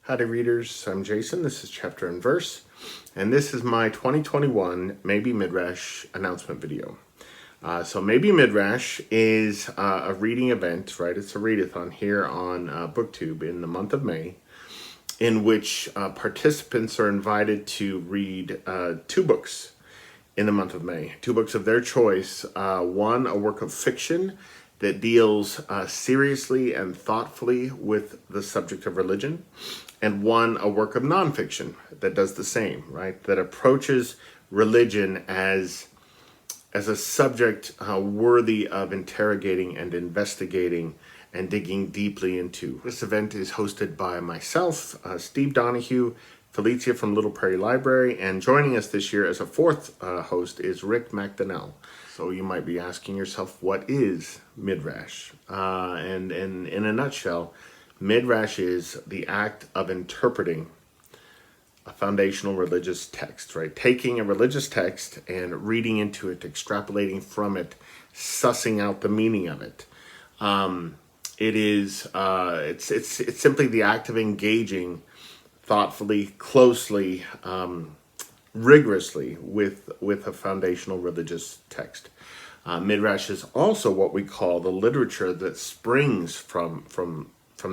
Howdy readers, I'm Jason. This is Chapter and Verse, and this is my 2021 Maybe Midrash announcement video. So Maybe Midrash is a reading event, right? It's a readathon here on BookTube in the month of May, in which participants are invited to read two books in the month of May. Two books of their choice. One, a work of fiction that deals seriously and thoughtfully with the subject of religion, and one, a work of nonfiction that does the same, right? That approaches religion as a subject worthy of interrogating and investigating and digging deeply into. This event is hosted by myself, Steve Donahue, Felicia from Little Prairie Library, and joining us this year as a fourth host is Rick McDonnell. So you might be asking yourself, what is Midrash? And in a nutshell, Midrash is the act of interpreting a foundational religious text, right? Taking a religious text and reading into it, extrapolating from it, sussing out the meaning of it. It's simply the act of engaging thoughtfully, closely, rigorously with a foundational religious text. Midrash is also what we call the literature that springs from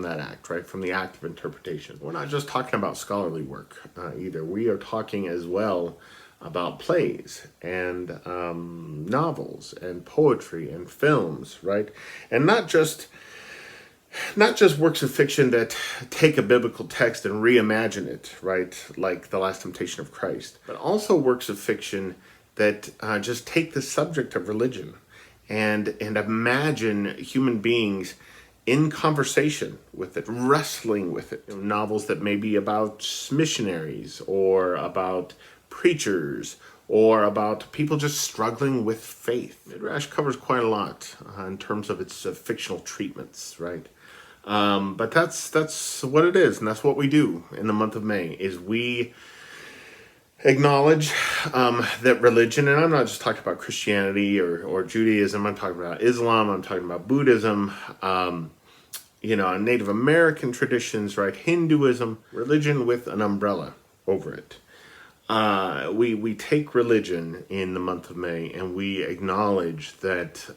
that act, right? From the act of interpretation. We're not just talking about scholarly work either. We are talking as well about plays and novels and poetry and films, right? And not just works of fiction that take a biblical text and reimagine it, right? Like The Last Temptation of Christ. But also works of fiction that just take the subject of religion and imagine human beings in conversation with it, wrestling with it. Novels that may be about missionaries or about preachers or about people just struggling with faith. Midrash covers quite a lot in terms of its fictional treatments, right? But that's what it is, and that's what we do in the month of May, is we acknowledge that religion, and I'm not just talking about Christianity or Judaism, I'm talking about Islam, I'm talking about Buddhism, Native American traditions, right? Hinduism, religion with an umbrella over it. We take religion in the month of May and we acknowledge that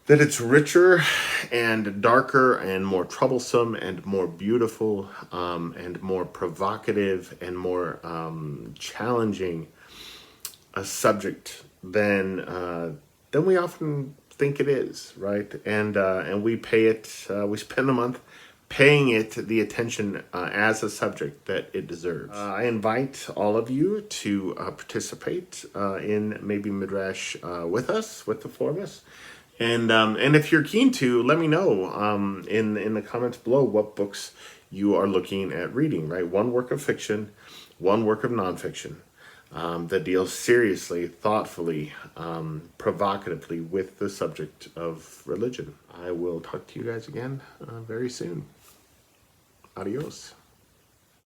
it's richer and darker and more troublesome and more beautiful and more provocative and more challenging a subject than we often think it is, right? And we pay it, we spend the month paying it the attention as a subject that it deserves. I invite all of you to participate in Maybe Midrash with us, with the four of us. And if you're keen to, let me know in the comments below what books you are looking at reading, right? One work of fiction, one work of nonfiction that deals seriously, thoughtfully, provocatively with the subject of religion. I will talk to you guys again very soon. Adios.